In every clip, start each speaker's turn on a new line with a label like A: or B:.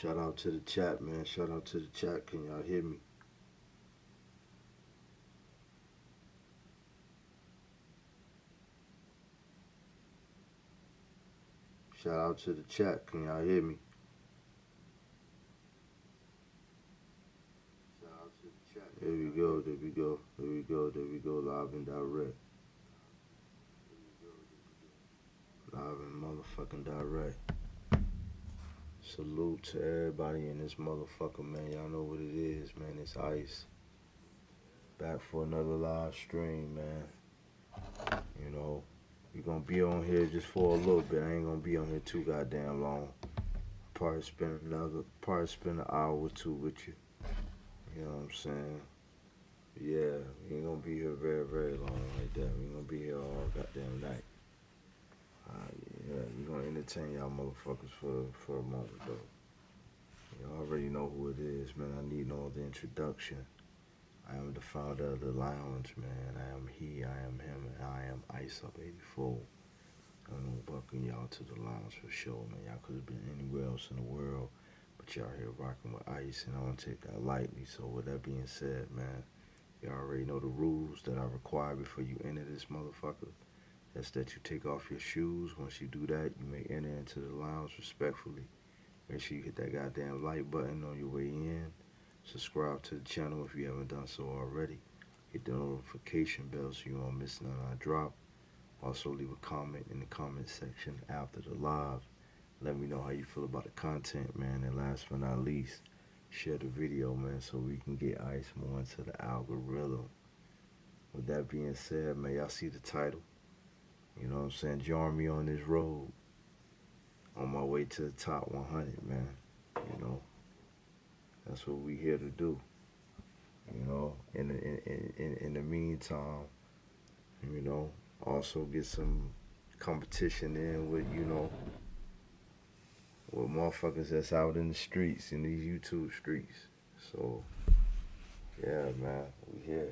A: Shout out to the chat, man. Shout out to the chat. Can y'all hear me? Shout out to the chat. Can y'all hear me? There we go. There we go. There we go. There we go. Live and direct. Live and motherfucking direct. Salute to everybody in this motherfucker, man. Y'all know what it is, man. It's Ice. Back for another live stream, man. You know, we gonna be on here just for a little bit. I ain't gonna be on here too goddamn long. Probably spend an hour or two with you. You know what I'm saying? Yeah, we ain't gonna be here very, very long like that. We ain't gonna be here all goddamn night. Yeah, we gonna entertain y'all motherfuckers for a moment though. You already know who it is, man. I need no other introduction. I am the founder of the lounge, man. I am he, I am him, and I am Ice Up 84. I'm gonna welcome y'all to the lounge for sure, man. Y'all could have been anywhere else in the world, but y'all here rocking with Ice, and I don't take that lightly. So with that being said, man, you already know the rules that I require before you enter this motherfucker. That's that you take off your shoes. Once you do that, you may enter into the lounge respectfully. Make sure you hit that goddamn like button on your way in. Subscribe to the channel if you haven't done so already. Hit the notification bell so you won't miss none I drop. Also leave a comment in the comment section after the live. Let me know how you feel about the content, man. And last but not least, share the video, man, so we can get Ice more into the algorithm. With that being said, man, y'all see the title. You know what I'm saying? Join me on this road. On my way to the top 100, man. You know, that's what we here to do. You know, in the meantime, you know, also get some competition in with, you know, with motherfuckers that's out in the streets, in these YouTube streets. So, yeah, man, we here.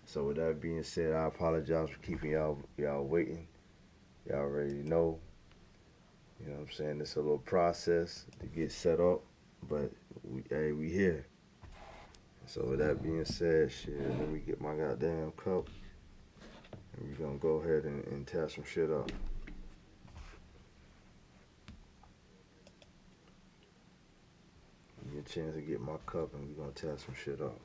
A: So with that being said, I apologize for keeping y'all waiting. Y'all already know. You know what I'm saying? It's a little process to get set up, but we here. So with that being said, shit, let me get my goddamn cup, and we gonna go ahead and tear some shit up. Give me a chance to get my cup, and we gonna tear some shit up.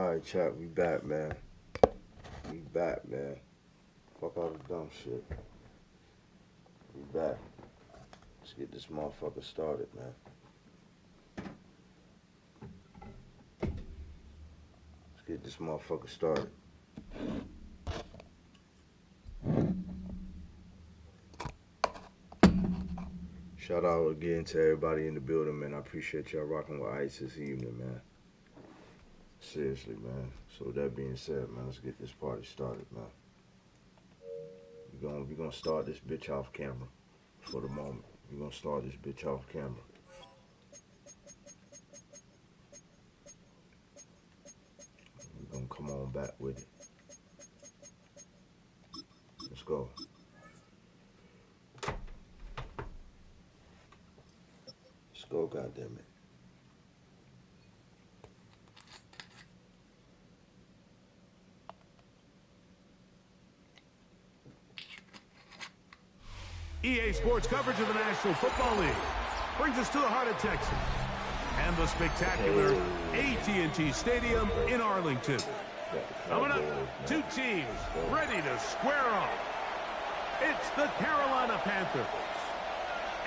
A: Alright, chat, we back, man. We back, man. Fuck all the dumb shit. We back. Let's get this motherfucker started, man. Let's get this motherfucker started. Shout out again to everybody in the building, man. I appreciate y'all rocking with Ice this evening, man. Seriously, man. So with that being said, man, let's get this party started, man. We're gonna start this bitch off camera for the moment. We're gonna start this bitch off camera. We're gonna come on back with it. Let's go. Let's go, goddammit.
B: EA Sports coverage of the National Football League brings us to the heart of Texas and the spectacular AT&T Stadium in Arlington. Coming up, two teams ready to square off. It's the Carolina Panthers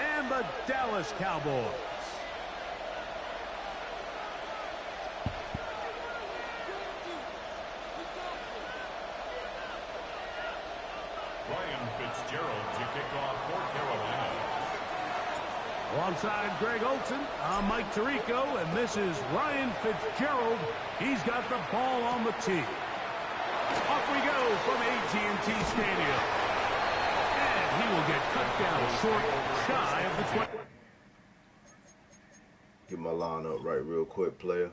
B: and the Dallas Cowboys. Alongside Greg Olson, I'm Mike Tirico, and this is Ryan Fitzgerald. He's got the ball on the tee. Off we go from AT&T Stadium. And he will get cut down short, shy of the 20.
A: Get my line up right real quick, player.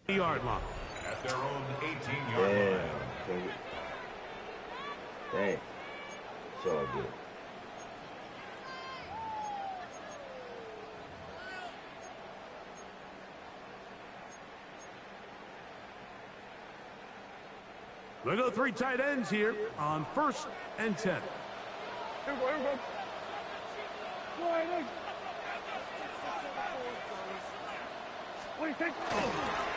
B: Yard line.
C: At their own 18-yard line.
A: Dang. It's all good.
B: We'll go three tight ends here on 1st and 10. What do you think?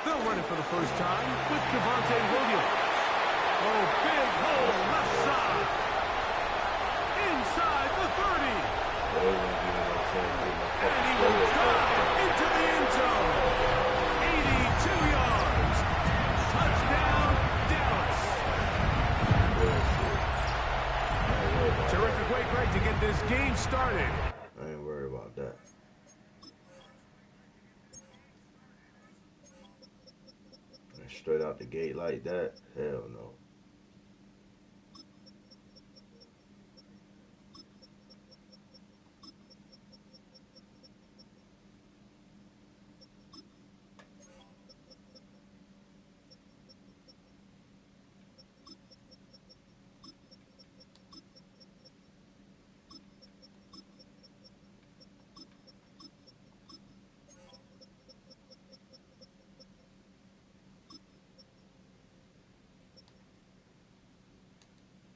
B: They'll run it for the first time with Devontae Williams. Oh, big hole left side. Inside the 30. And he will drive into the end zone. 82 yards. Touchdown, Dallas. Terrific way, Greg, to get this game started.
A: I ain't worried about that. Straight out the gate like that? Hell no.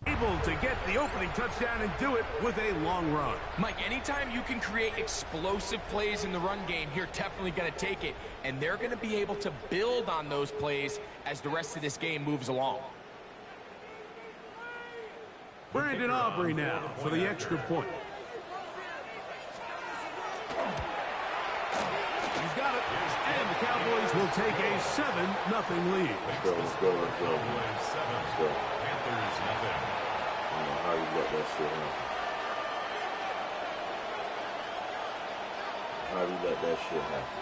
B: Able to get the opening touchdown and do it with a long run.
D: Mike, anytime you can create explosive plays in the run game, you're definitely going to take it. And they're going to be able to build on those plays as the rest of this game moves along.
B: Brandon Aubrey now for the extra point. He's got it. And the Cowboys will take a 7-0 lead.
A: Let's go.
C: Cowboys 7. Panthers nothing.
A: I don't know how you let that shit happen. How you let that shit happen?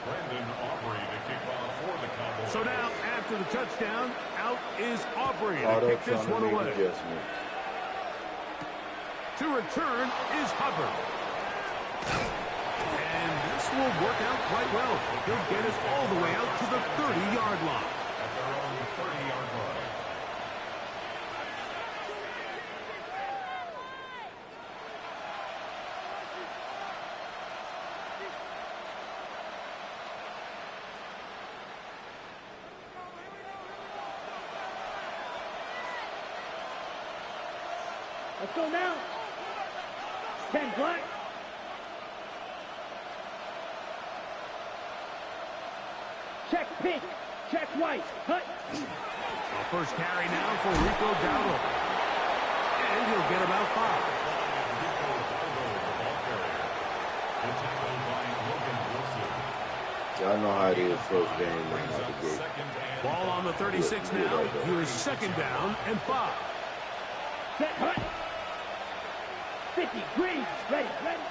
C: Brandon Aubrey to kick off for the Cowboys.
B: So now, after the touchdown, out is Aubrey
A: Caught
B: to
A: up
B: kick this
A: trying
B: one
A: to make
B: away.
A: adjustment.
B: To return is Hubbard. And This will work out quite well. He'll get us all the way out to the 30-yard line.
C: At their own 30-yard line.
E: Let's go now. 10 black. Check pink. Check white. Cut.
B: A first carry now for Rico Dowdle. And he'll get about 5.
A: Y'all know how it is first game out the gate.
B: Ball on the 36 now. Here's second down and 5.
E: Set. Cut. 50. Green. Ready. Ready.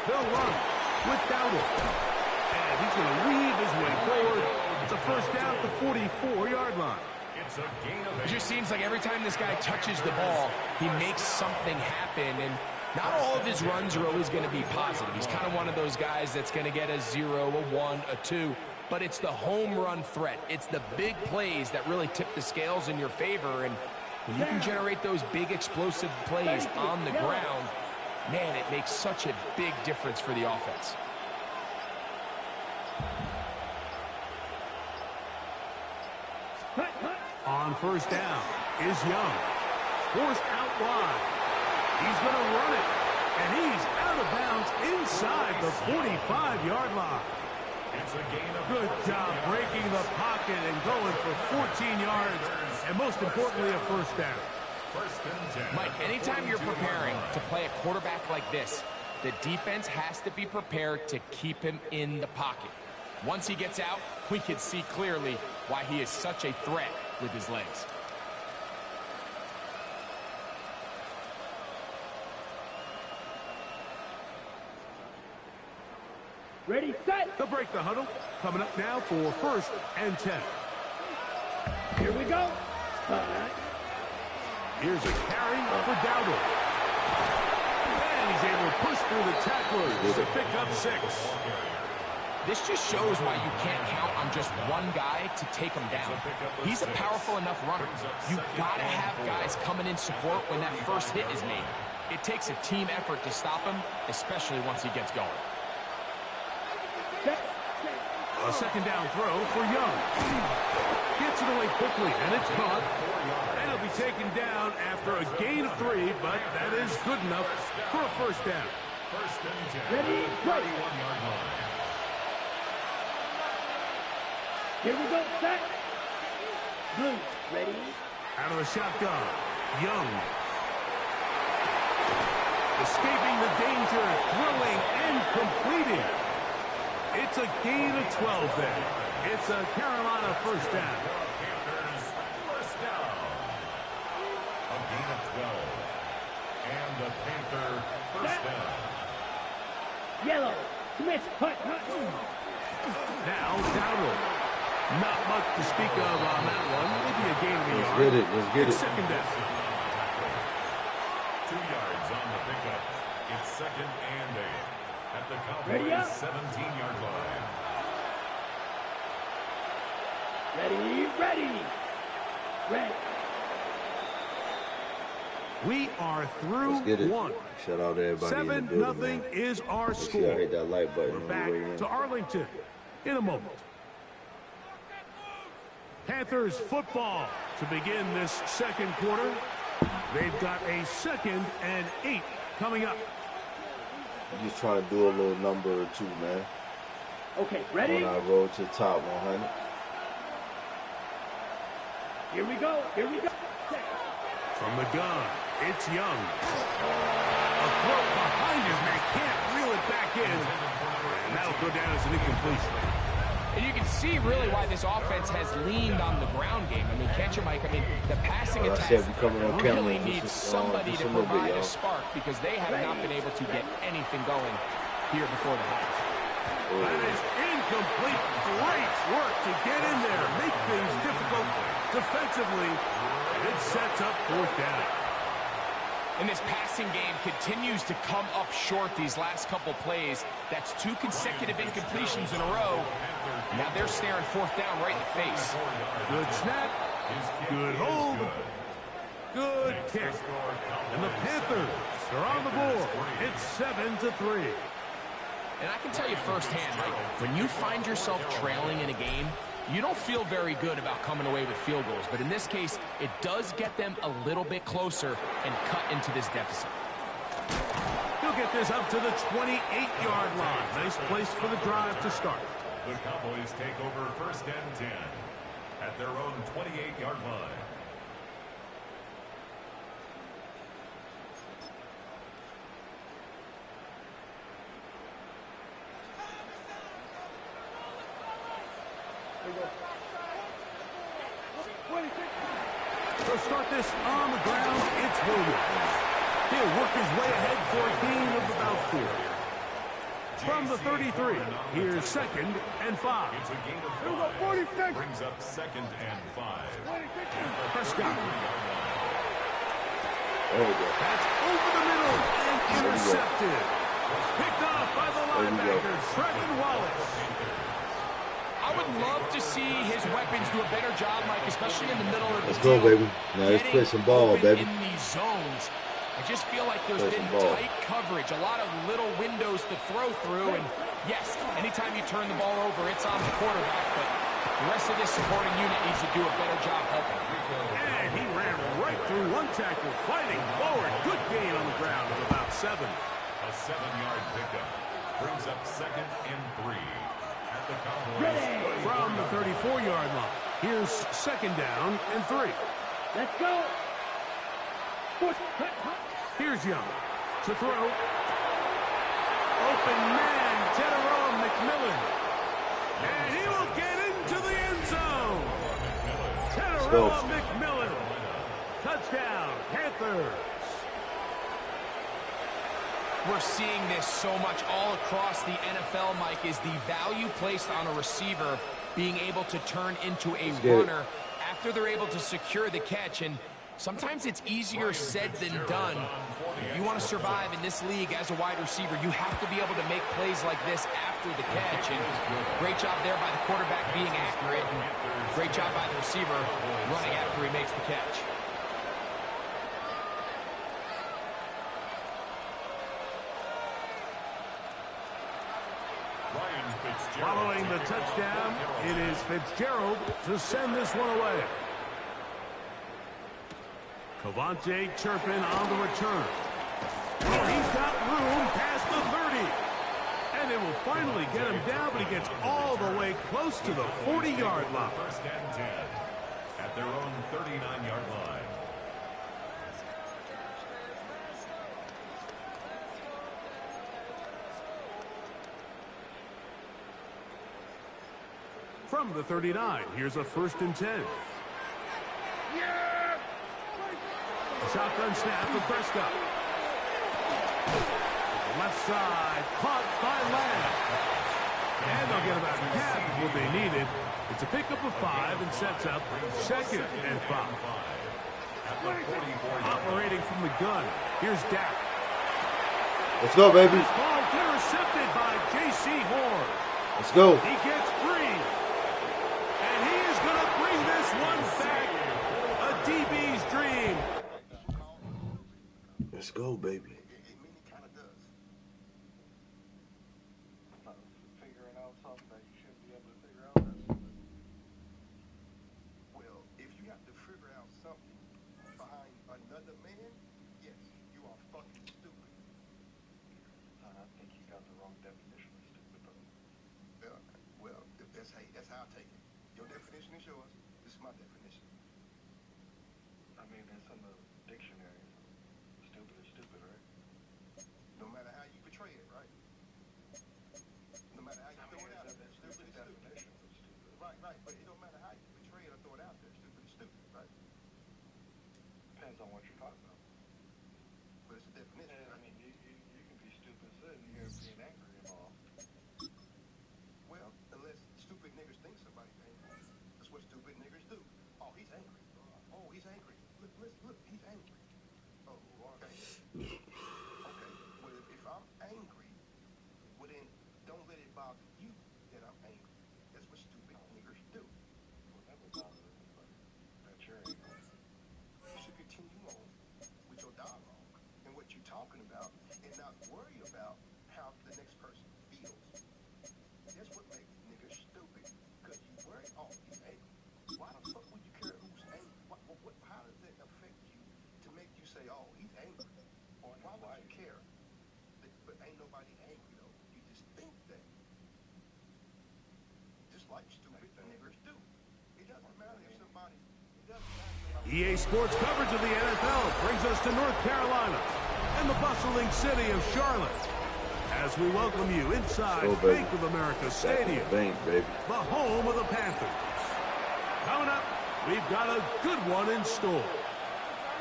B: They'll run with Dowdle. And he's going to weave his way forward. It's a first down at the 44-yard line.
C: It's a gain of 8.
D: It just seems like every time this guy touches the ball, he makes something happen. And not all of his runs are always going to be positive. He's kind of one of those guys that's going to get a 0, a 1, a 2. But it's the home run threat. It's the big plays that really tip the scales in your favor. And when you can generate those big explosive plays on the ground, man, it makes such a big difference for the offense.
B: On first down is Young. Forced out wide. He's going to run it. And he's out of bounds inside the 45-yard line.
C: It's a gain of
B: Good job breaking the pocket and going for 14 yards. And most importantly, a first down.
C: first and 10.
D: Mike, anytime you're preparing to play a quarterback like this, the defense has to be prepared to keep him in the pocket. Once he gets out, we can see clearly why he is such a threat with his legs.
E: Ready, set.
B: They'll break the huddle. Coming up now for first and 10.
E: Here we go.
B: Here's a carry for Dowdle. And he's able to push through the tacklers to pick up 6.
D: This just shows why you can't count on just one guy to take him down. He's a powerful enough runner. You got to have guys coming in support when that first hit is made. It takes a team effort to stop him, especially once he gets going.
B: A second down throw for Young. Gets it away quickly, and it's caught. And it'll be taken down after a gain of 3, but that is good enough for a first down.
C: First and 10.
E: Ready, right.
C: 31-yard line.
E: Here we go, set. Blue, ready.
B: Out of the shotgun, Young. Escaping the danger, throwing and completing. It's a gain of 12 there. It's a Carolina first down.
C: Panthers first down. A gain of 12. And the Panther first down.
E: Yellow, Smith, hut.
B: Now, Dowdle. Not much to speak of on that one. Maybe a gain of a yard.
A: Let's get it.
B: Second down.
C: 2 yards on the pickup. It's second and 8. At the
E: Ready
C: Cowboys'
E: up.
C: 17-yard line.
E: Ready. Ready.
B: We are through
A: Let's get it.
B: one.
A: Shout out to everybody in the building,
B: 7-0
A: man.
B: is our
A: Make sure
B: score.
A: y'all hit that like button
B: We're
A: on
B: back
A: the way in.
B: to Arlington in a moment. Panthers football to begin this second quarter. They've got a second and 8 coming up.
A: I'm just trying to do a little number or two, man.
E: Okay, ready.
A: On our road to the top 100.
E: Here we go.
B: From the gun, it's Young. A throw behind his man, can't reel it back in. And that'll go down as an incompletion.
D: And you can see really why this offense has leaned on the ground game. I mean, can't you, Mike? I mean, the passing
A: Like I
D: attack
A: said, we coming on camera
D: really
A: just
D: needs
A: a-
D: somebody
A: just
D: to
A: a little bit,
D: provide
A: y'all.
D: a spark because they have not been able to get anything going here before the half.
B: That is incomplete. Great work to get in there, make things difficult defensively. It sets up fourth down.
D: And this passing game continues to come up short these last couple plays. That's 2 consecutive incompletions in a row. Now they're staring 4th down right in the face.
B: Good snap. Good hold. Good kick. And the Panthers are on the board. It's 7-3.
D: And I can tell you firsthand, Mike, when you find yourself trailing in a game, you don't feel very good about coming away with field goals. But in this case, it does get them a little bit closer and cut into this deficit.
B: He'll get this up to the 28-yard line. Nice place for the drive to start.
C: The Cowboys take over 1st and 10 at their own 28-yard line.
B: To start this on the ground, it's Williams. He'll work his way ahead for a gain of about 4. From the 33, here's 2nd and 5.
C: It's a gain of 5. Brings up 2nd and 5.
B: Prescott.
A: There we go.
B: That's over the middle and intercepted. Picked off by the linebacker, Trevin Wallace.
D: I would love to see his weapons do a better job, Mike, especially in the middle of the
A: Let's go,
D: field.
A: baby. Now let's play some ball, baby.
D: In these zones, I just feel like there's been tight coverage, a lot of little windows to throw through. And yes, anytime you turn the ball over, it's on the quarterback. But the rest of this supporting unit needs to do a better job helping.
B: And he ran right through one tackle, fighting forward. Good gain on the ground of about 7.
C: A 7-yard pickup. Brings up 2nd and 3. At the Cowboys.
B: From the 34-yard line, here's 2nd down and 3.
E: Let's go.
B: Here's Young to throw. Open man, Tedero McMillan. And he will get into the end zone. Tedero McMillan. Touchdown, Panthers.
D: We're seeing this so much all across the NFL, Mike, is the value placed on a receiver being able to turn into a runner after they're able to secure the catch. And sometimes it's easier said than done. If you want to survive in this league as a wide receiver, you have to be able to make plays like this after the catch. And great job there by the quarterback being accurate. And great job by the receiver running after he makes the catch.
B: Following the touchdown, it is Fitzgerald to send this one away. Cavante Turpin on the return. Oh, he's got room past the 30. And it will finally get him down, but he gets all the way close to the 40-yard line.
C: 1st and 10 at their own 39-yard line.
B: From the 39, here's a 1st and 10. Shotgun snap for Prescott. Left side, caught by Lamb. And they'll get about half of what they needed. It's a pickup of 5 and sets up 2nd and 5. Operating from the gun, here's Dak.
A: Let's go, baby.
B: This ball intercepted by J.C. Horn.
A: Let's go.
B: He gets free. And he is going to bring this one back. A DB's dream.
A: Let's go, baby.
F: Figuring out something that you shouldn't be able to figure out. Well, if you have to figure out something behind another man, yes, you are fucking stupid. I think you got the wrong definition of stupid, though. Well, if that's how I take it. Your definition is yours. This is my definition. I mean, it's in the dictionary. Stupid is stupid, right? No matter how you portray it, right? No matter how you throw it out there, stupid is stupid. Right, but it don't matter how you portray it or throw it out there. Stupid is stupid, right? Depends on what you're talking about. But it's a definition. Yeah, I mean, you can be stupid sitting here being angry involved. Well, unless stupid niggers think somebody's angry. That's what stupid niggers do. Oh, he's angry. Oh, he's angry. Look, he's angry. Oh, okay. talking about and not worry about how the next person feels. That's what makes niggas stupid. Because you worry, oh, he's angry. Why the fuck would you care who's angry? How does that affect you to make you say, oh, he's angry? Or why would you care? But ain't nobody angry, though. You just think that. Just like stupid niggers do. It doesn't matter if somebody...
B: EA Sports coverage of the NFL brings us to North Carolina and the bustling city of Charlotte as we welcome you inside Bank of America Stadium, the home of the Panthers. Coming up, we've got a good one in store.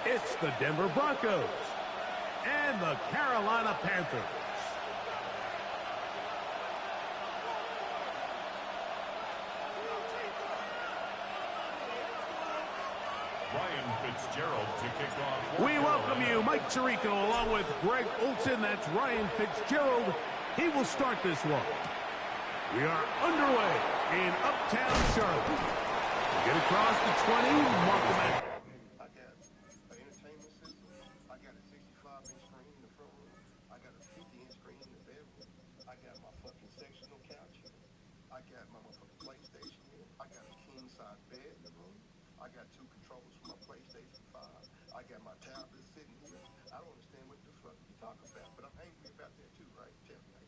B: It's the Denver Broncos and the Carolina Panthers.
C: Ryan Fitzgerald to kick off.
B: We welcome you, Mike Tirico, along with Greg Olson. That's Ryan Fitzgerald. He will start this one. We are underway in Uptown Charlotte. We get across the 20, mark the man.
F: I got an entertainment system. I got a 65-inch screen in the front room. I got a 50-inch screen in the bedroom. I got my fucking sectional couch here. I got my motherfucking PlayStation here. I got a king-size bed in the room. I got 2 controllers for my PlayStation 5. I got my tablet sitting here. I don't understand what the fuck you talking about, but I'm angry about that too, right? Tell me.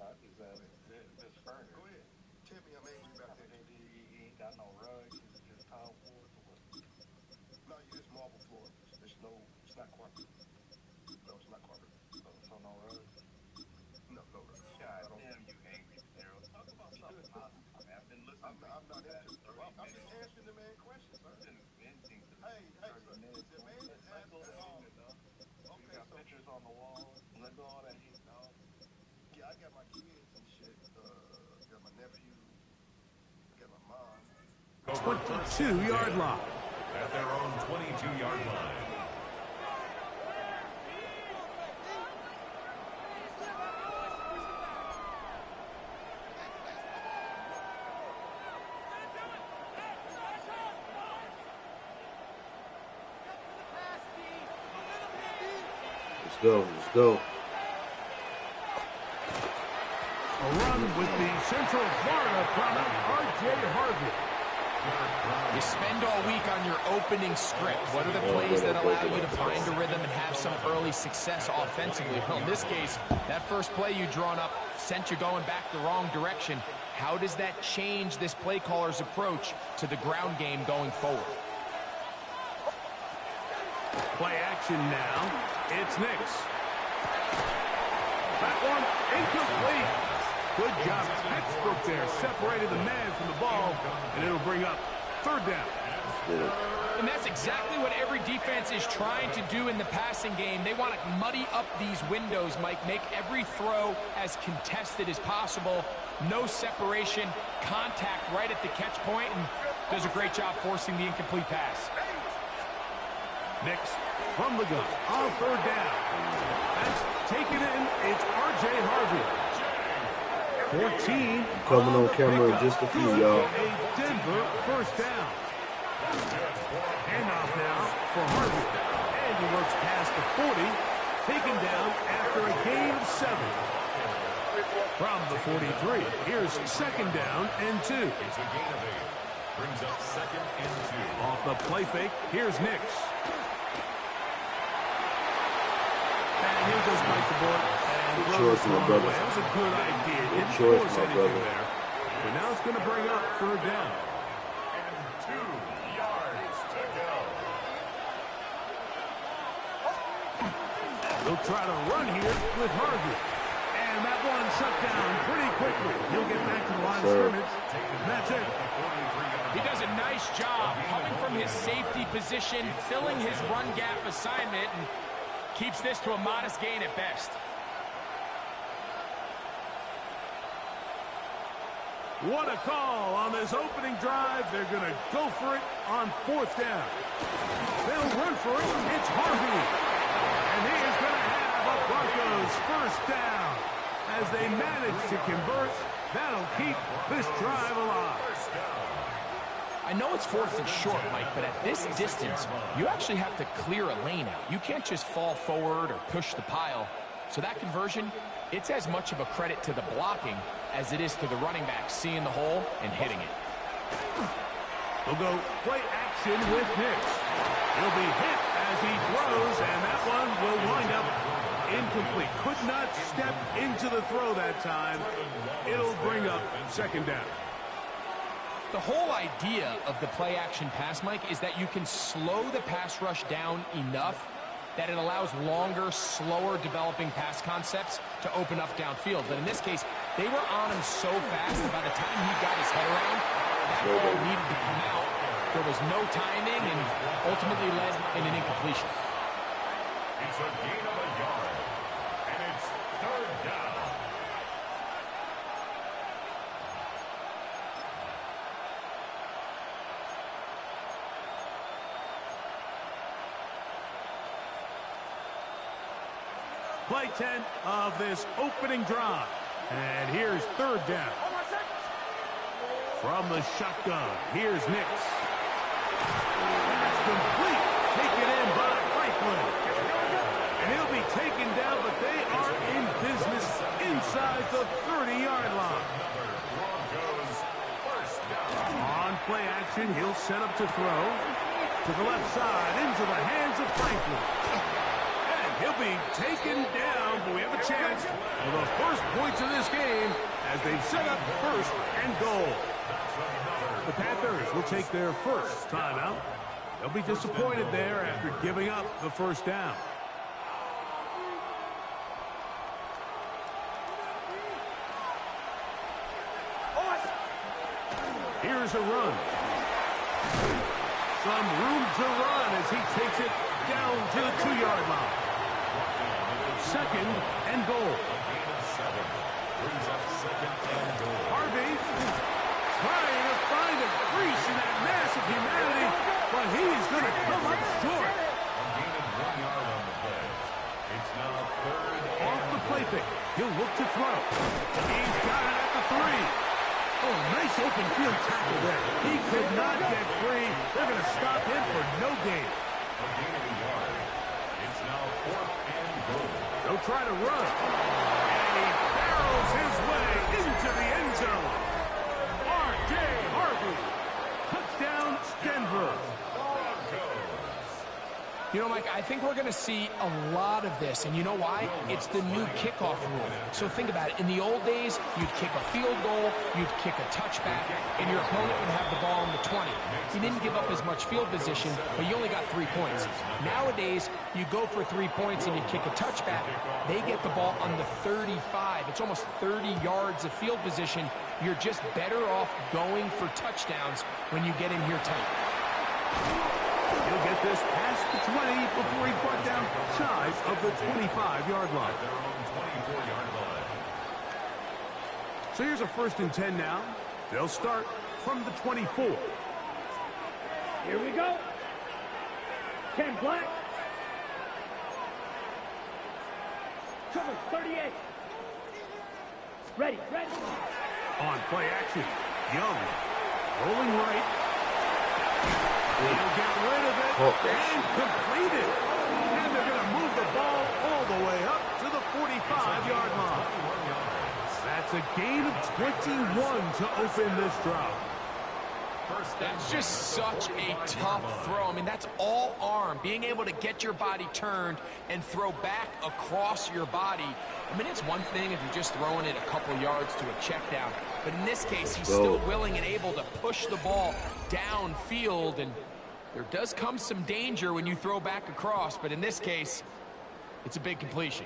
F: This furniture. Go ahead. Tell me I'm angry about that. He ain't got no rugs. It's just tile floors or what? No, yeah, it's marble floor. It's not carpet. No, it's not carpet. So no rugs? No rugs. God damn, you angry, Daryl. Talk about something. I've been listening. I'm not into it. I'm just answering the man questions, sir. Hey, the man is asking. Okay, got pictures on the wall. Let go all that hate, dog. Yeah, I got my kids and shit. Got my nephew. Got my mom.
B: 22-yard line.
C: At their own 22-yard line.
A: Let's go.
B: A run with the Central Florida product, R.J. Harvey.
D: You spend all week on your opening script. What are the plays that allow you to find a rhythm and have some early success offensively? Well, in this case, that first play you drawn up sent you going back the wrong direction. How does that change this play caller's approach to the ground game going forward?
B: Play action now. It's Nix. That one incomplete. Good job. Textbook there. Separated the man from the ball, and it'll bring up 3rd down.
D: And that's exactly what every defense is trying to do in the passing game. They want to muddy up these windows, Mike, make every throw as contested as possible. No separation, contact right at the catch point, and does a great job forcing the incomplete pass.
B: Nix from the gun on 3rd down. That's taken in. It's R.J. Harvey. 14.
A: Coming on camera in just a few, y'all.
B: A Denver 1st down. Handoff now for Harvey. And he works past the 40. Taken down after a gain of 7. From the 43. Here's 2nd down and 2.
C: It's a gain of 8. Brings up 2nd and 2.
B: Off the play fake. Here's Nix. And here goes Mike the board.
A: Good choice, my brother.
B: That was a good idea.
A: Good choice, my brother.
B: There. But now it's going to bring up 3rd down.
C: And 2 yards to go.
B: He'll try to run here with Harvey. And that one shut down pretty quickly. He'll get back to the line of scrimmage. And that's it.
D: He does a nice job coming from his safety position, filling his run gap assignment, and keeps this to a modest gain at best.
B: What a call on this opening drive. They're going to go for it on 4th down. They'll run for it. It's Harvey. And he is going to have a Broncos 1st down. As they manage to convert, that'll keep this drive alive.
D: I I know it's 4th and short, Mike, but at this distance, you actually have to clear a lane out. You can't just fall forward or push the pile. So that conversion, it's as much of a credit to the blocking as it is to the running back seeing the hole and hitting it.
B: We'll go play action with Nix. He'll be hit as he throws, and that one will wind up incomplete. Could not step into the throw that time. It'll bring up 2nd down.
D: The whole idea of the play-action pass, Mike, is that you can slow the pass rush down enough that it allows longer, slower developing pass concepts to open up downfield. But in this case, they were on him so fast that by the time he got his head around, that ball needed to come out. There was no timing and ultimately led in an incompletion.
C: It's a gain of a yard, and it's 3rd down.
B: Play 10 of this opening drive. And here's 3rd down. From the shotgun, here's Nix. That's complete. Taken in by Franklin. And he'll be taken down, but they are in business inside the 30-yard line. On play action, he'll set up to throw. To the left side, into the hands of Franklin. He'll be taken down, but we have a chance for the first points of this game as they've set up 1st and goal. The Panthers will take their first timeout. They'll be disappointed there after giving up the 1st down. Here's a run. Some room to run as he takes it down to the 2-yard line. 2nd and goal. Harvey trying to find a crease in that mass of humanity, but he's going to come up short. Off the play fake. He'll look to throw. He's got it at the 3. Oh, nice open field tackle there. He could not get free. They're going to stop him for no gain.
C: It's now 4th and goal.
B: They'll try to run. And he barrels his way into the end zone. R.J. Harvey. Touchdown, Denver.
D: You know, Mike, I think we're going to see a lot of this, and you know why? It's the new kickoff rule. So think about it. In the old days, you'd kick a field goal, you'd kick a touchback, and your opponent would have the ball on the 20. You didn't give up as much field position, but you only got 3 points. Nowadays, you go for 3 points and you kick a touchback. They get the ball on the 35. It's almost 30 yards of field position. You're just better off going for touchdowns when you get in here tight.
B: He'll get this past the 20 before he's brought down shy of the 25-yard line. So here's a 1st and 10 now. They'll start from the 24.
E: Here we go. 10 black. Cover 38. Ready.
B: On play action, Young rolling right. He'll get rid of it and complete it. And they're going to move the ball all the way up to the 45-yard line. That's a gain of 21 to open this drive.
D: That's just such a tough throw. I mean, that's all arm. Being able to get your body turned and throw back across your body. I mean, it's one thing if you're just throwing it a couple yards to a check down. But in this case, he's still willing and able to push the ball downfield. And there does come some danger when you throw back across. But in this case, it's a big completion.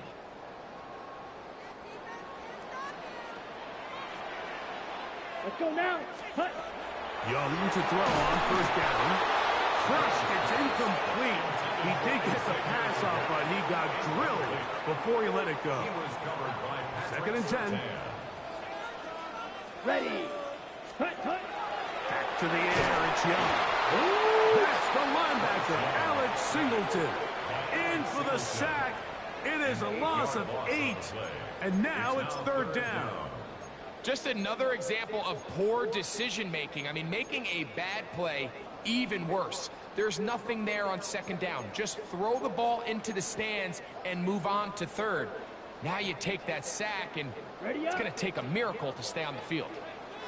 E: Let's go now. Cut.
B: Young to throw on 1st down. First, it's incomplete. He did get the pass off, but he got drilled before he let it go. 2nd and 10.
E: Ready. Cut.
B: Back to the air, it's Young. That's the linebacker, Alex Singleton. In for the sack. It is a loss of 8. And now it's 3rd down.
D: Just another example of poor decision-making. I mean, making a bad play even worse. There's nothing there on second down. Just throw the ball into the stands and move on to third. Now you take that sack, and it's going to take a miracle to stay on the field.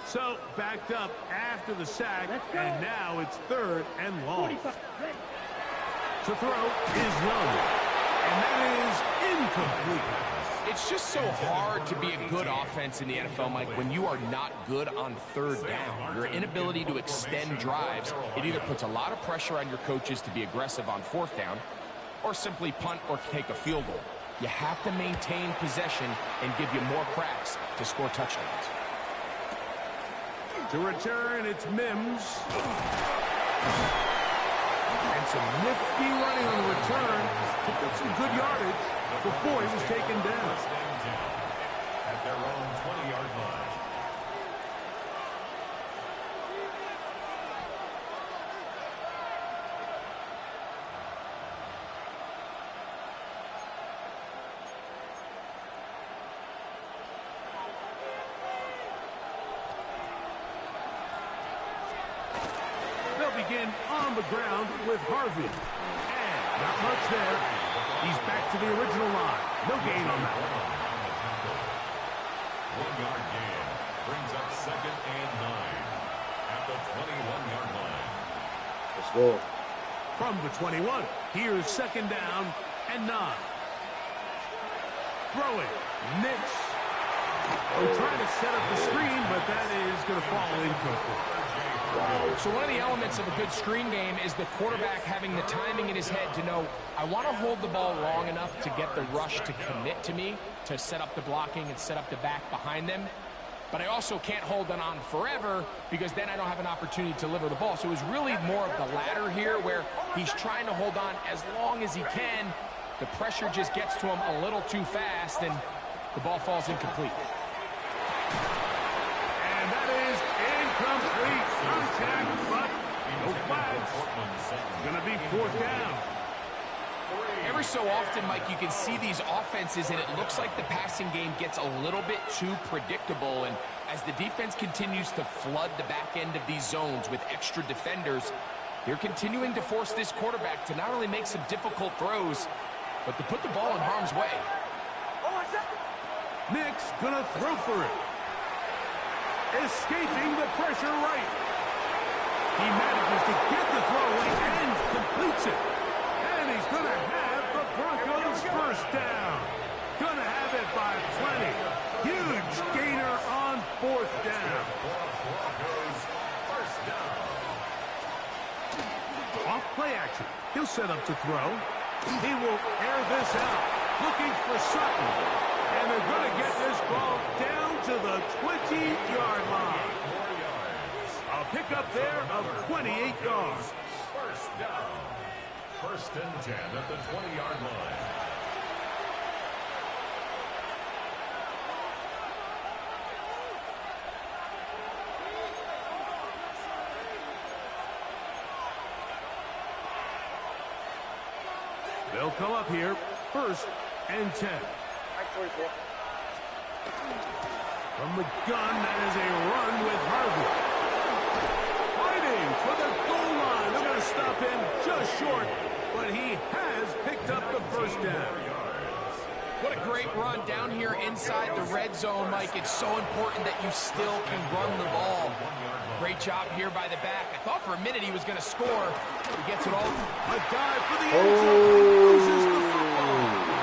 B: So, backed up after the sack, and now it's 3rd and long. To throw is low, and that is incomplete.
D: It's just so hard to be a good offense in the NFL, Mike, when you are not good on 3rd down. Your inability to extend drives, it either puts a lot of pressure on your coaches to be aggressive on 4th down, or simply punt or take a field goal. You have to maintain possession and give you more cracks to score touchdowns.
B: To return, it's Mims. And some nifty running on the return. Picked up some good yardage before he was taken down.
C: At their own 20-yard line.
B: They'll begin on the ground with Harvey. And not much there. He's back to the original line. No gain on that one.
C: 1-yard gain brings up 2nd and 9 at the 21-yard line.
A: Let's go.
B: From the 21, here's 2nd down and 9. Throwing, Nix. They're trying to set up the screen, but that is going to fall incomplete.
D: So one of the elements of a good screen game is the quarterback having the timing in his head to know, I want to hold the ball long enough to get the rush to commit to me, to set up the blocking and set up the back behind them. But I also can't hold it on forever because then I don't have an opportunity to deliver the ball. So it was really more of the latter here where he's trying to hold on as long as he can. The pressure just gets to him a little too fast and the ball falls incomplete.
B: And that is incomplete. Contact, but no flags. It's going to be 4th down.
D: Every so often, Mike, you can see these offenses, and it looks like the passing game gets a little bit too predictable. And as the defense continues to flood the back end of these zones with extra defenders, they're continuing to force this quarterback to not only make some difficult throws, but to put the ball in harm's way.
B: Nick's going to throw for it. Escaping the pressure right. He manages to get the throw away and completes it. And he's going to have the Broncos 1st down. Going to have it by plenty. Huge gainer on 4th down.
C: Broncos 1st down.
B: Off play action. He'll set up to throw. He will air this out. Looking for Sutton. And they're going to get this ball down to the 20-yard line. A pickup there of 28 yards.
C: 1st down. 1st and 10 at the 20-yard line.
B: They'll come up here. 1st and 10. From the gun, that is a run with Harvey. Fighting for the goal line. They're going to stop him just short, but he has picked up the 1st down.
D: What a great run down here inside the red zone, Mike. It's so important that you still can run the ball. Great job here by the back. I thought for a minute he was going to score. He gets it all.
B: A dive for the end zone. Loses the football.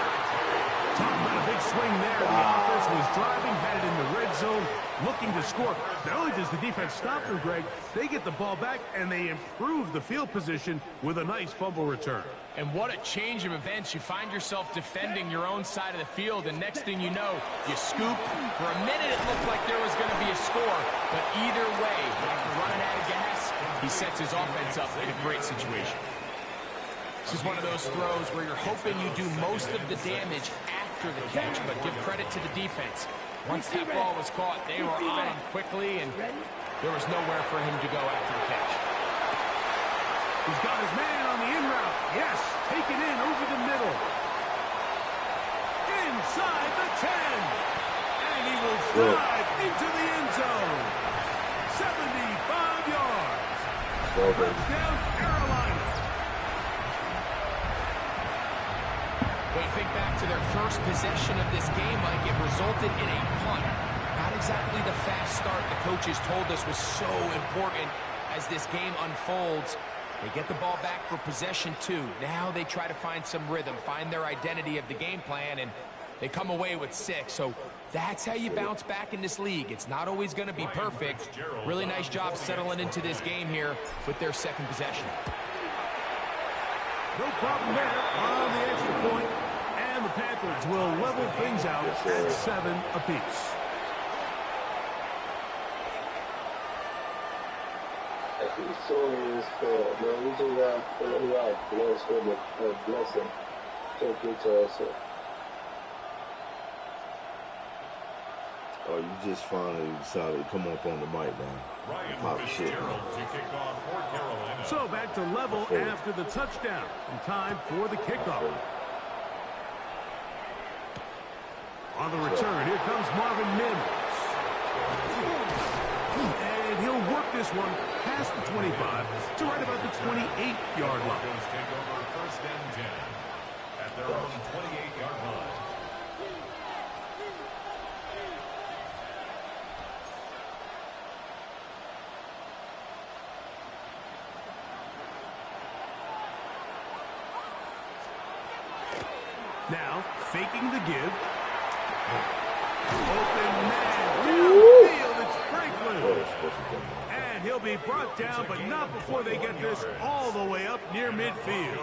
B: Talking about a big swing there. The offense was driving, had it in the red zone, looking to score. Not only does the defense stop them, Greg, they get the ball back, and they improve the field position with a nice fumble return.
D: And what a change of events. You find yourself defending your own side of the field, and next thing you know, you scoop. For a minute, it looked like there was going to be a score, but either way, after running out of gas, he sets his offense up in a great situation. This is one of those throws where you're hoping you do most of the damage after the catch, but give credit to the defense. Once that ball was caught, they were on him quickly, and there was nowhere for him to go after the catch.
B: He's got his man on the in route. Yes, take it in over the middle. Inside the 10. And he will drive into the end zone. 75 yards. Touchdown, Carolina.
D: When you think back to their first possession of this game, Mike, it resulted in a punt. Not exactly the fast start the coaches told us was so important as this game unfolds. They get the ball back for possession 2. Now they try to find some rhythm, find their identity of the game plan, and they come away with 6. So that's how you bounce back in this league. It's not always going to be perfect. Really nice job settling into this game here with their second possession.
B: No problem there on the extra point, and the Panthers will level things out at 7 apiece.
A: Oh, you just finally decided to come up on the mic now. Pop shit.
B: So back to level after the touchdown, and time for the kickoff. On the return, here comes Marvin Mims. And he'll work this one past the 25 to right about the 28-yard line.
C: Take over first and 10 at their own 28-yard line.
B: Now, faking the give. Open man. Downfield, it's Franklin. And he'll be brought down, but not before they get this all the way up near midfield.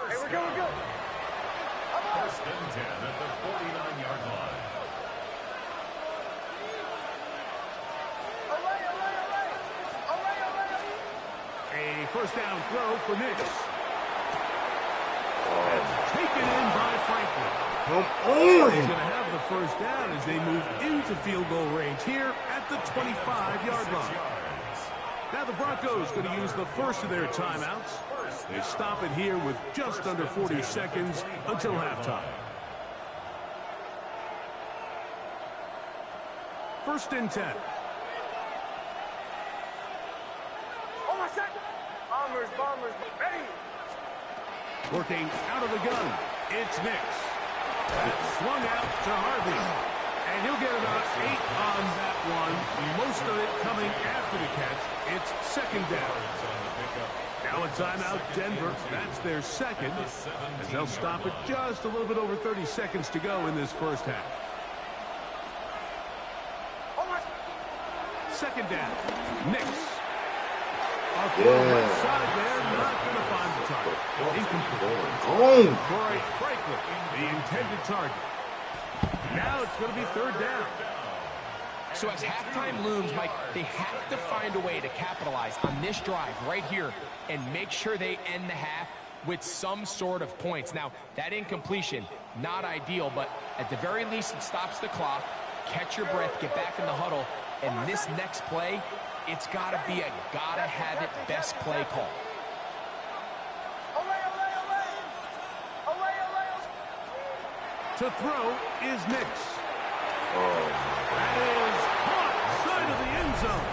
F: Hey, we're good, we're good.
C: First and 10 at the 49-yard line.
B: A first down throw for Nix. That's taken in by Franklin.
A: Come
B: He's
A: on!
B: going to have the first down as they move into field goal range here at the 25-yard line. Now the Broncos going to use the first of their timeouts. They stop it here with just under 40 seconds until halftime. First and 10.
F: Oh, my second. Bombers, ready.
B: Working out of the gun, it's Nix. Swung out to Harvey. And he'll get about 8 on that one. Most of it coming after the catch. It's second down. Now a timeout, Denver. That's their second. As they'll stop it just a little bit over 30 seconds to go in this first half. Second down, Nix. Off the left side there, not going to find the target. Incomplete. Corey Franklin, the intended target. Now it's going to be third down.
D: So as halftime looms, Mike, they have to find a way to capitalize on this drive right here and make sure they end the half with some sort of points. Now, that incompletion, not ideal, but at the very least it stops the clock. Catch your breath, get back in the huddle, and this next play, it's got to be a gotta-have-it best play call.
B: To throw is Nix. That is caught side of the end zone.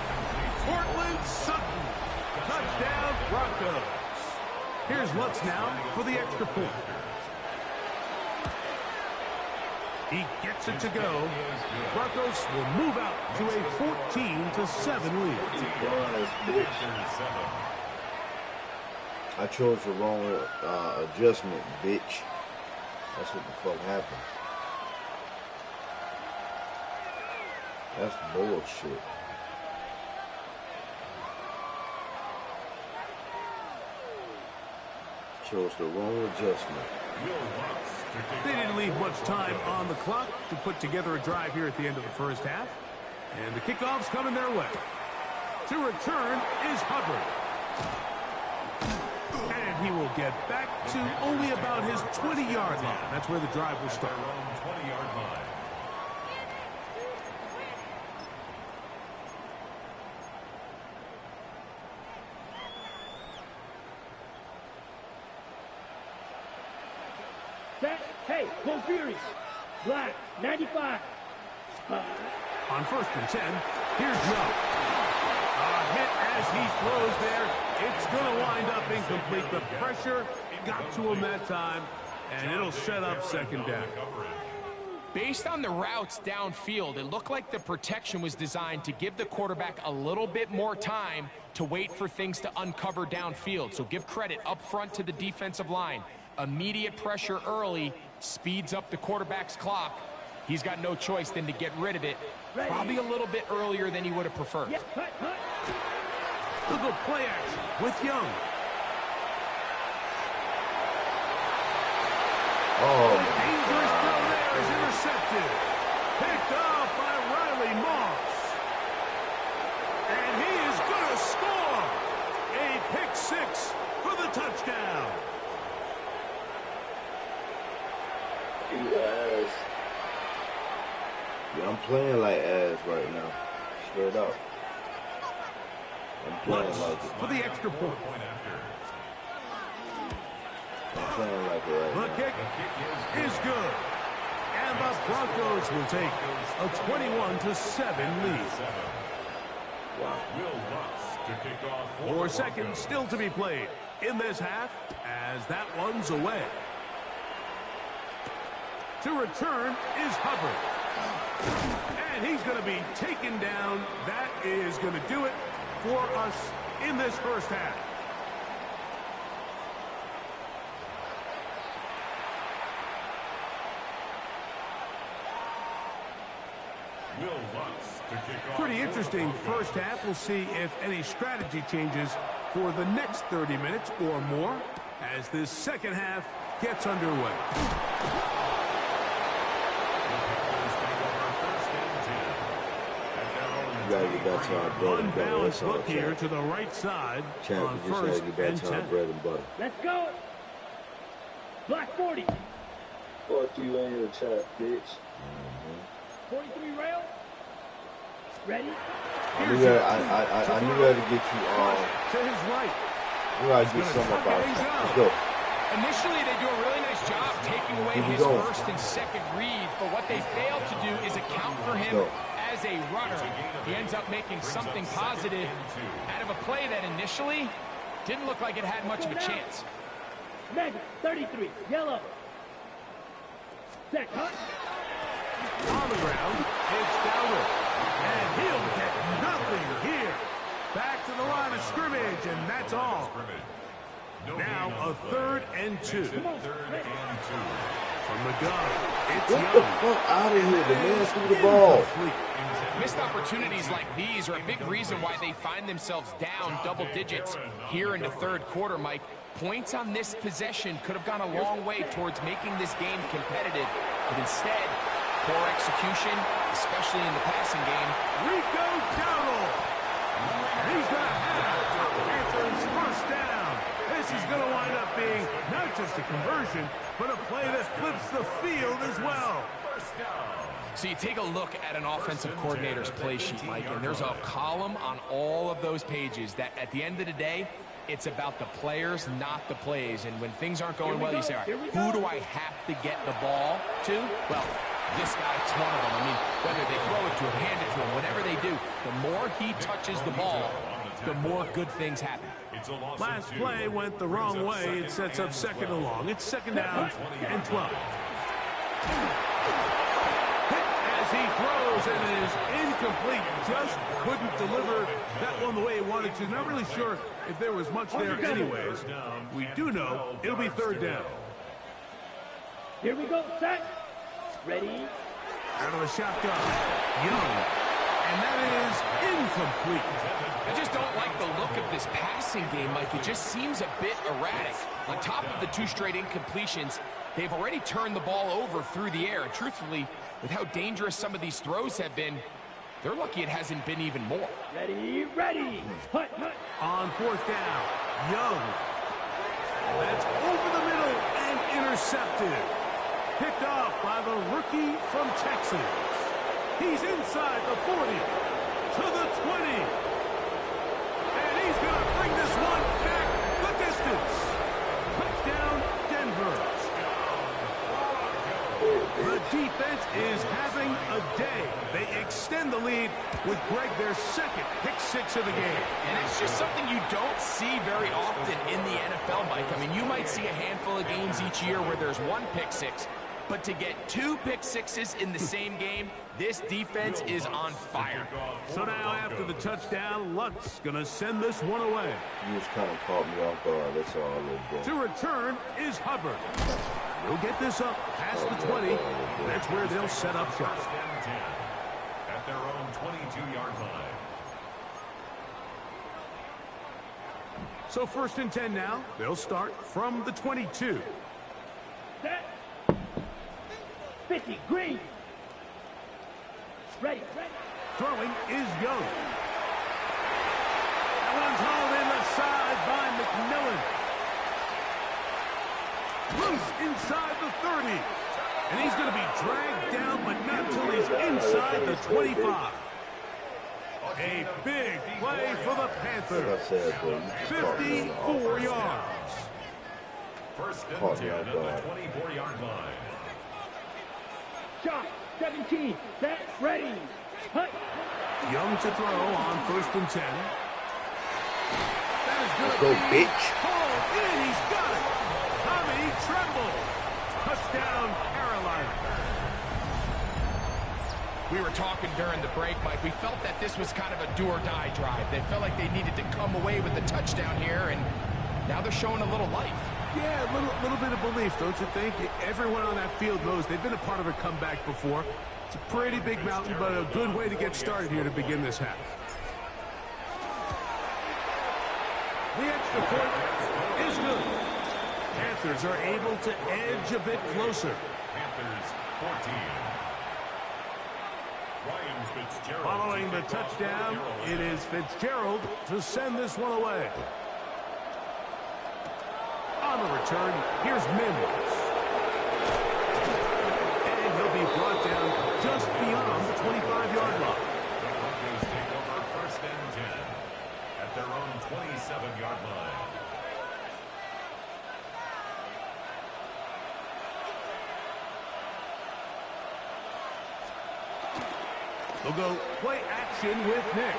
B: Portland Sutton. Touchdown Broncos. Here's Lutz now for the extra point. He gets it to go. Broncos will move out to a 14-7 lead.
A: I chose the wrong adjustment, bitch. That's what the fuck happened. That's bullshit. Chose the wrong adjustment.
B: They didn't leave much time on the clock to put together a drive here at the end of the first half. And the kickoff's coming their way. To return is Hubbard. And he will get back to only about his 20-yard line. That's where the drive will start.
C: 20-yard line.
E: Set. Hey, Paul Furies. Black, 95.
B: On 1st and 10, here's Young. A hit as he throws there. It's going to wind up incomplete. The pressure got to him that time, and it'll set up 2nd down.
D: Based on the routes downfield, it looked like the protection was designed to give the quarterback a little bit more time to wait for things to uncover downfield. So give credit up front to the defensive line. Immediate pressure early speeds up the quarterback's clock. He's got no choice than to get rid of it, probably a little bit earlier than he would have preferred.
B: Look at play action with Young.
A: Oh,
B: Dangerous throw there is intercepted. Picked off by Riley Moss. And he is going to score. A pick 6 for the touchdown.
A: yes. Yeah, I'm playing like ass right now. Straight up. I'm playing like it.
B: For the extra point.
A: I'm playing like it right
B: The
A: now.
B: kick is good. And the Broncos will take a 21-7 lead.
A: Wow.
B: 4 seconds still to be played in this half as that one's away. To return is Hubbard. And he's going to be taken down. That is going to do it for us in this first half. Pretty interesting first half. We'll see if any strategy changes for the next 30 minutes or more as this second half gets underway.
A: You gotta get back to our bread and butter.
B: Unbalanced
A: That's all,
B: look here
A: champ.
B: to the right side
A: Champ,
B: on
A: we just gotta
B: 1st
A: get back
B: and
A: to our
B: 10.
A: bread and butter.
E: Let's go. Black 40.
G: Fuck you and your chat, bitch.
E: 43 rail. Ready?
A: I knew that to get you
B: To his right.
A: we gotta get some up out there. Let's go.
D: Initially, they do a really nice job taking away
A: Here we
D: his
A: go.
D: first and second read, but what they failed to do is account for him
A: Go.
D: as a runner. He ends up making something positive out of a play that initially didn't look like it had much of a chance.
E: Mega 33. Yellow. Set. Cut.
B: On the ground, it's Dowdle. And he'll get nothing here. Back to the line of scrimmage, and that's all. Now a 3rd and 2. From the gun, it's
A: Get the
B: Young.
A: fuck out of here. The man threw the ball.
D: Missed opportunities like these are a big reason why they find themselves down double digits here in the 3rd quarter, Mike. Points on this possession could have gone a long way towards making this game competitive, but instead, poor execution, especially in the passing game.
B: Rico Dowdle. He's going to have Panthers first down. This is going to wind up being not just a conversion, but a play that flips the field as well.
D: So you take a look at an offensive coordinator's play sheet, Mike, and there's a column on all of those pages that at the end of the day, it's about the players, not the plays. And when things aren't going well, you say, all right, who do I have to get the ball to? Well, this guy's one of them. I mean, whether they throw it to him, hand it to him, whatever they do, the more he touches the ball, the more good things happen.
B: Last play went the wrong way. It sets up 2nd and long. It's 2nd down and 12. As he throws, and it is incomplete. Just couldn't deliver that one the way he wanted to. Not really sure if there was much there anyways. We do know it'll be 3rd down.
E: Here we go. Set. Ready.
B: Out of the shotgun. Young. And that is incomplete.
D: I just don't like the look of this passing game, Mike. It just seems a bit erratic. On top of the 2 straight incompletions, they've already turned the ball over through the air. And truthfully, with how dangerous some of these throws have been, they're lucky it hasn't been even more.
E: Ready. Ready. Hut.
B: On 4th down. Young. That's over the middle and intercepted. Picked off by the rookie from Texas. He's inside the 40 to the 20. And he's going to bring this one back the distance. Touchdown, Denver. The defense is having a day. They second pick six of the game.
D: And it's just something you don't see very often in the NFL, Mike. I mean, you might see a handful of games each year where there's one pick six, but to get two pick sixes in the same game, this defense is on fire.
B: So now after the touchdown, Luck's going to send this one away.
A: You just kind of caught me off guard. That's all, little bro.
B: To return is Hubbard. He'll get this up past the 20. That's where they'll set up shop.
C: First and 10 at their own 22-yard line.
B: So first and 10 now. They'll start from the 22.
E: Set. 50, green. Ready.
B: Throwing is Young. That one's hauled in the side by McMillan. Loose inside the 30. And he's going to be dragged down, but not till he's inside the 25. A big play for the Panthers. 54 yards.
C: First and 10 at the 24-yard line.
E: Shot. 17. Set. Ready. Hut.
B: Young to throw on first and 10. That is good.
A: Let's go, bitch.
B: Hauled in. He's got it. Tommy Tremble. Touchdown, Carolina.
D: We were talking during the break, Mike. We felt that this was kind of a do-or-die drive. They felt like they needed to come away with the touchdown here, and now they're showing a little life.
B: Yeah, a little bit of belief, don't you think? Everyone on that field knows they've been a part of a comeback before. It's a pretty big mountain, but a good way to get started here to begin this half. The extra point is good. Panthers are able to edge a bit closer.
C: Panthers 14. Ryan Fitzgerald.
B: Following the touchdown, it is Fitzgerald to send this one away. On the return, here's Mims. And he'll be brought down just beyond the 25-yard line.
C: The Broncos take over first and 10 at their own 27-yard line.
B: They'll go play action with Nix.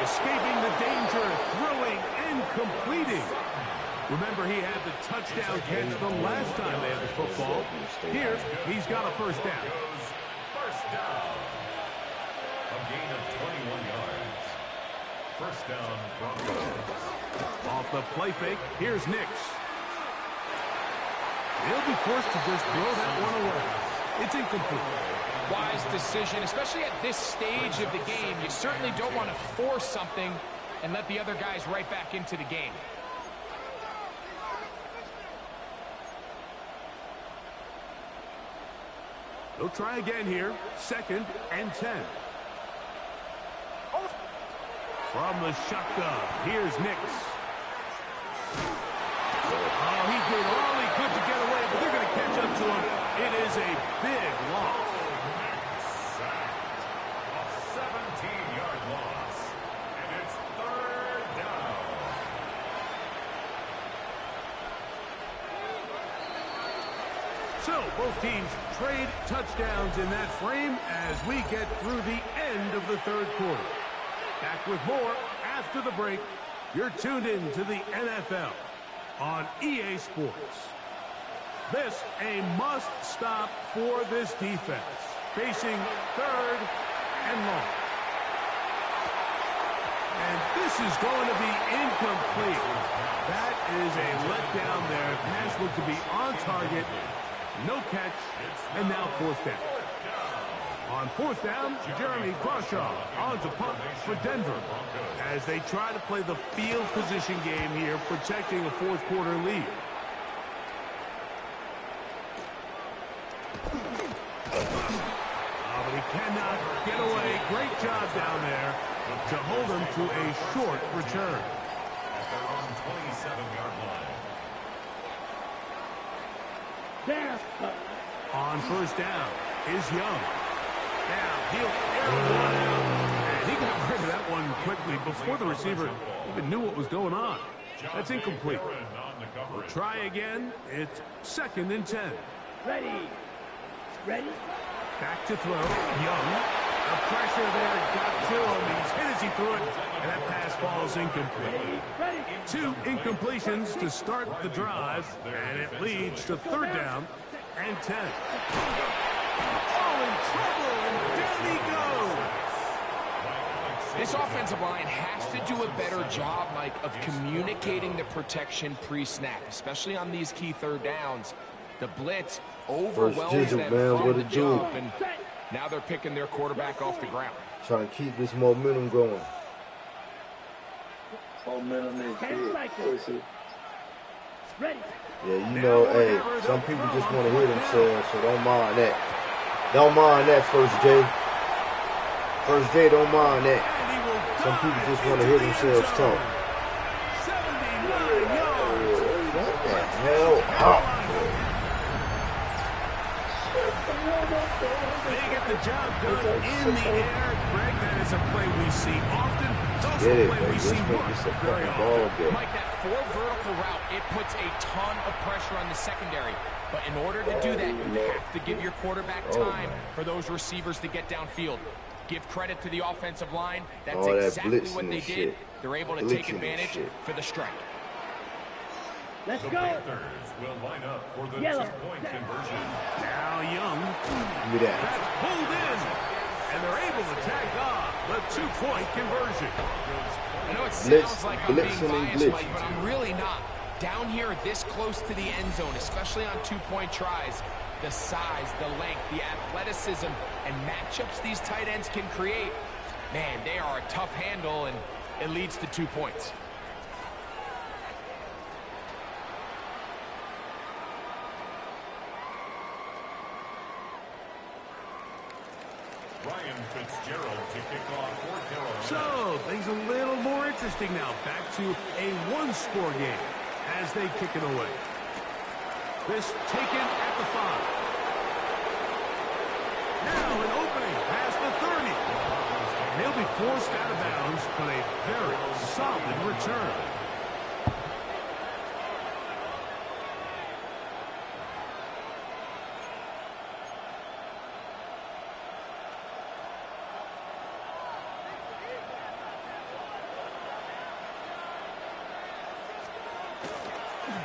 B: Escaping the danger, throwing and completing. Remember, he had the touchdown catch the last time they had the football. Here, he's got a first down.
C: First down. A gain of 21 yards. First down, Broncos.
B: Off the play fake, here's Nix. He'll be forced to just throw that one away. It's incomplete.
D: Wise decision, especially at this stage of the game. You certainly don't want to force something and let the other guys right back into the game.
B: They'll try again here. Second and 10. From the shotgun, here's Nix. Oh, he did all he could to get away, but they're going to catch up to him. It is a big loss.
C: Sacked. A 17-yard loss. And it's third down.
B: So, both teams trade touchdowns in that frame as we get through the end of the third quarter. Back with more after the break. You're tuned in to the NFL on EA Sports. This a must-stop for this defense. Facing third and long. And this is going to be incomplete. That is a letdown there. Pass looked to be on target. No catch. And now fourth down. On fourth down, Jeremy Crawshaw on to punt for Denver as they try to play the field position game here, protecting a fourth quarter lead. But he cannot get away. Great job down there to hold him to a short return.
C: At their own 27-yard line.
E: Down.
B: On first down is Young. Now he'll air one out, and he got rid of that one quickly before the receiver even knew what was going on. That's incomplete. We'll try again. It's second and 10.
E: Ready. Ready.
B: Back to throw. Young. The pressure there got to him. He's hit as he threw it, and that pass falls incomplete. 2 incompletions to start the drive, and it leads to 3rd down and 10. Oh, in trouble, and down he goes.
D: This offensive line has to do a better job, Mike, of communicating the protection pre-snap, especially on these key 3rd downs. The blitz overwhelms them from the jump, and now they're picking their quarterback off the ground.
A: Trying to keep this momentum going.
G: Momentum is big.
A: Yeah, you know, hey, some people just want to hear themselves, so don't mind that. Don't mind that, First J. First J, don't mind that. Some people just want to hear themselves talk.
B: 79 yards.
A: What the hell? Oh.
B: They get the job done in the air. Greg, that is a play we see often. It's also a play we see very often.
D: Mike, that 4 vertical route, it puts a ton of pressure on the secondary. But in order to do that, you have to give your quarterback time for those receivers to get downfield. Give credit to the offensive line. That's exactly what they did. They're able to take advantage for the strike.
E: Let's
C: The
E: go.
C: Panthers will line up for the
E: Yellow.
C: 2-point conversion.
B: Now Young.
A: Give me that.
B: That's pulled in. And they're able to tag on the 2-point conversion.
D: I know it sounds like I'm being
A: blitzing and
D: biased, Mike,
A: glitching.
D: but I'm really not. Down here this close to the end zone, especially on 2-point tries, the size, the length, the athleticism, and matchups these tight ends can create, man, they are a tough handle, and it leads to 2 points.
C: Ryan Fitzgerald to kick off for Carolina.
B: So, things a little more interesting now. Back to a 1-score game as they kick it away. This taken at the 5. Now an opening past the 30. And he'll be forced out of bounds, but a very solid return.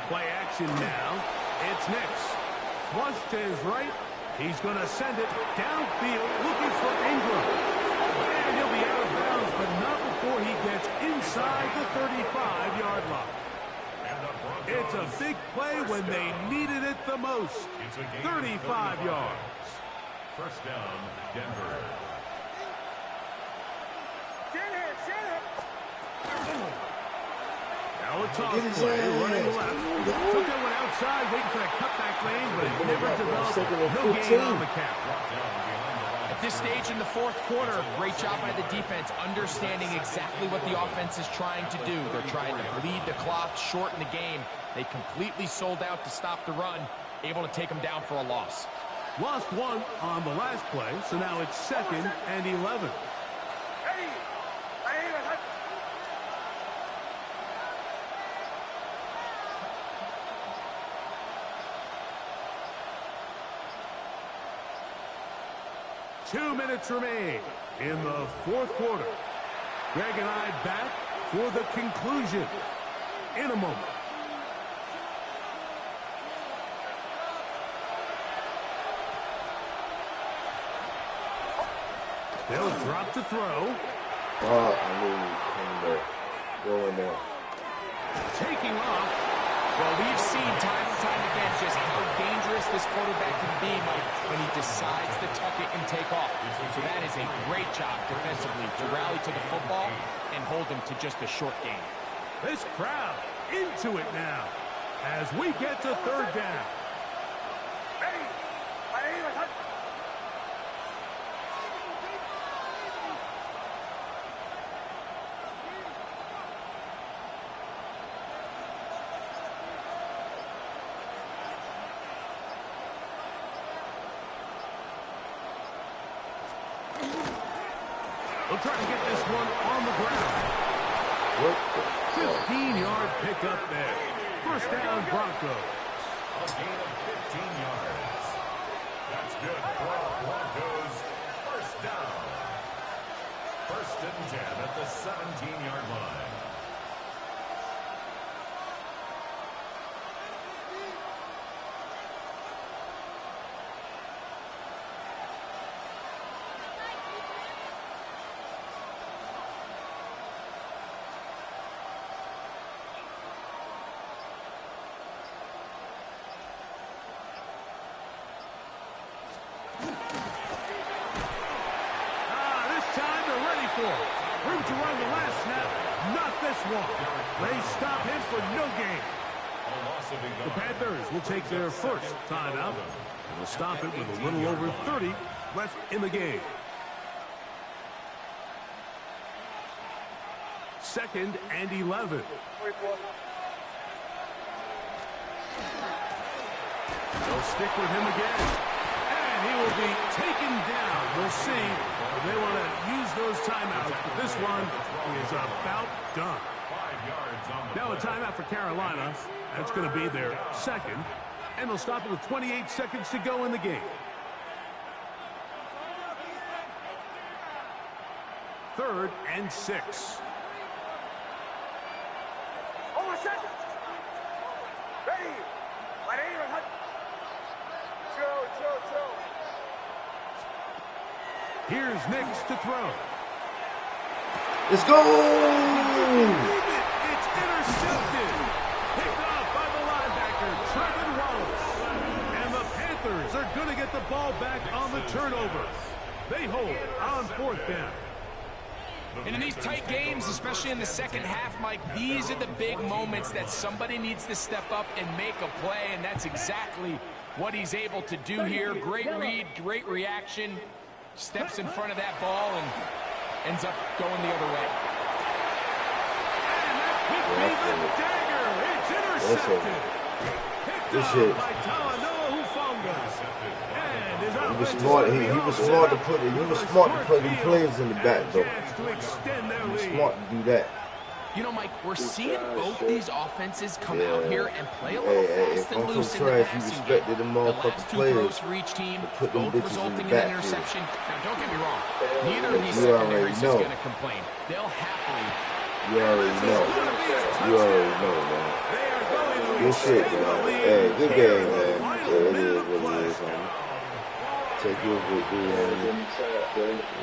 B: Play action now. It's Nix. Flush to his right. He's going to send it downfield looking for Ingram. And he'll be out of bounds, but not before he gets inside the 35-yard line. It's a big play when they needed it the most. 35 yards.
C: First down, Denver.
B: Now a toss play, running left. Took that one outside, waiting for that cutback lane, but it never developed. No gain on the count.
D: At this stage in the 4th quarter, great job by the defense, understanding exactly what the offense is trying to do. They're trying to bleed the clock, shorten the game. They completely sold out to stop the run, able to take them down for a loss.
B: Lost 1 on the last play, so now it's 2nd and 11. Two minutes remain in the 4th quarter. Greg and I back for the conclusion in a moment. They'll drop to throw.
A: Go in there.
B: Taking off.
D: Well, we've seen time and time again just how dangerous this quarterback can be, Mike, when he decides to tuck it and take off. So that is a great job defensively to rally to the football and hold him to just a short game.
B: This crowd into it now as we get to 3rd down. They'll try to get this one on the ground. 15-yard pickup there. First down, Broncos.
C: A gain of 15 yards. That's good for Broncos. First down. First and 10 at the 17-yard line.
B: Room to run the last snap. Not this one. They stop him for no gain. The Panthers will take their first timeout. And will stop it with a little over 30 left in the game. Second and 11. They'll stick with him again. And he will be taken down. We'll see. They want to use those timeouts, but this one is about done. Now a timeout for Carolina. That's going to be their second. And they'll stop it with 28 seconds to go in the game. Third and 6. Here's Nix to throw.
A: Let's go!
B: It's intercepted. Picked off by the linebacker, Trevin Wallace. And the Panthers are going to get the ball back on the turnover. They hold on fourth down.
D: And in these tight games, especially in the second half, Mike, these are the big moments that somebody needs to step up and make a play, and that's exactly what he's able to do here. Great read, great reaction. Steps in front of that ball and ends up going the other way.
B: And that could be the dagger. It's intercepted. Picked up by Talanoa Hufanga. And his offense
A: he was smart to put it. He was smart to put the players in the back, though.
B: to extend their
A: He was
B: lead.
A: smart to do that.
D: You know, Mike, we're seeing both these offenses come out here and play a little fast
A: If
D: and
A: I'm
D: loose
A: so
D: in the
A: trash, you
D: passing
A: respected
D: game.
A: them
D: The
A: motherfucking
D: last two
A: players
D: throws for each team,
A: to put them
D: both
A: bitches in
D: resulting
A: the
D: in an
A: backfield.
D: interception. Now, don't get me wrong. Neither of these
A: You already
D: secondaries is
A: know.
D: going to complain. They'll happily.
A: You already know. You already know, man. Good shit, man. Hey, good game, man. Yeah, it is what it is, homie. Take your victory, homie.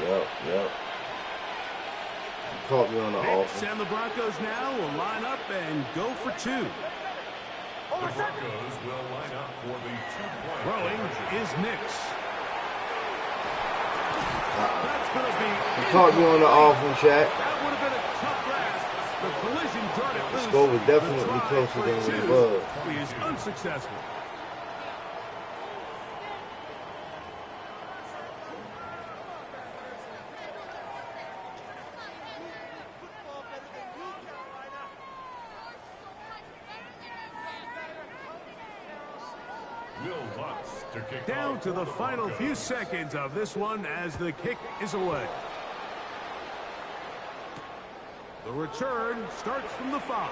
A: Yep. You caught me on the
B: Nix
A: offense.
B: and the Broncos now will line up and go for two.
C: The Broncos will line up for the 2-point.
B: Throwing is Nix. That's going to be.
A: You caught me on the offense, Shaq.
B: That would have been a tough grasp. The collision darted
A: The
B: loose.
A: score was definitely
B: The try
A: closer
B: for
A: than
B: two
A: it was.
B: is unsuccessful. Down to the final few seconds of this one as the kick is away. The return starts from the 5.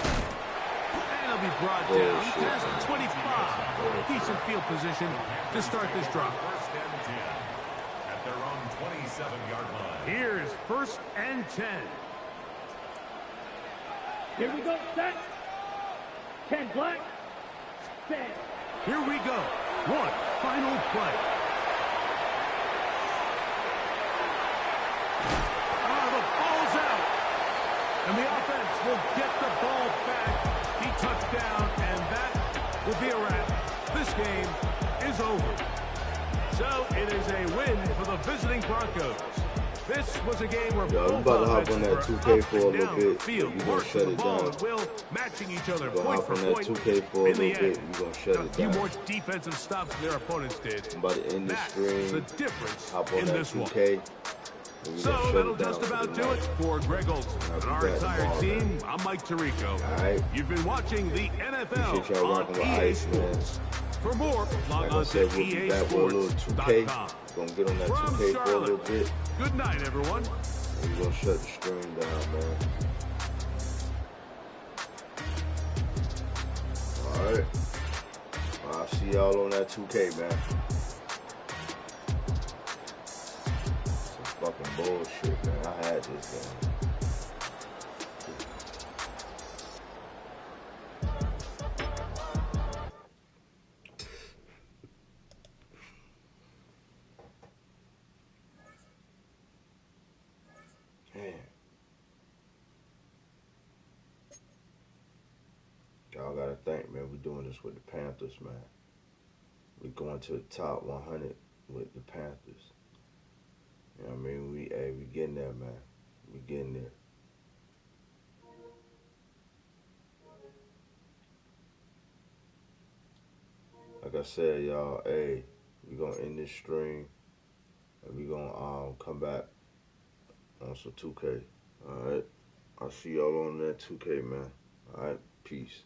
B: And it'll be brought down past the 25. Decent field position to start this drive.
C: First and 10 at their own 27-yard line.
B: Here's first and 10.
E: Here we go, set. 10 black. Set.
B: Here we go. One final play. The ball's out. And the offense will get the ball back. He touched down, and that will be a wrap. This game is over. So it is a win for the visiting Broncos. This was a game where
A: Yo, I'm
B: both
A: about to hop on that
B: offenses
A: 2K
B: were
A: for a
B: up and
A: little
B: down
A: bit.
B: the field,
A: We gonna
B: working
A: shut
B: the
A: it
B: ball
A: down.
B: at will, matching each other
A: We're gonna
B: point
A: hop
B: for
A: on that
B: point.
A: 2K for a
B: In the
A: little bit.
B: end,
A: We're gonna shut
B: a
A: it
B: few
A: down.
B: more defensive stops than their opponents did.
A: I'm about to end this
B: That's
A: stream.
B: the difference
A: Hop on
B: in
A: that
B: this one.
A: 2K. and we
B: So
A: gonna shut
B: that'll
A: it down
B: just
A: for
B: about
A: the
B: do
A: night.
B: it for Greg Olson
A: I'll
B: and
A: be
B: our
A: back
B: entire
A: tomorrow,
B: team. I'm Mike Tirico.
A: All right.
B: You've been watching the NFL
A: Appreciate y'all
B: on
A: rocking with
B: EA
A: Ice, man.
B: Sports. For more, log
A: Like I
B: on
A: said,
B: to
A: we'll be back with a little 2K.
B: EASports.com.
A: Gonna get on that
B: From
A: 2K for a little
B: Charlotte,
A: bit.
B: good night, everyone.
A: And we're gonna shut the stream down, man. Alright. I'll see y'all on that 2K, man. It's about fucking bullshit, man. I had this game. Man. Y'all gotta think, man. We doing this with the Panthers, man. We going to the top 100 with the Panthers. You know what I mean? We getting there, man. We getting there. Like I said, y'all, hey, we gonna end this stream and we gonna come back on some 2K. Alright? I'll see y'all on that 2K, man. Alright? Peace.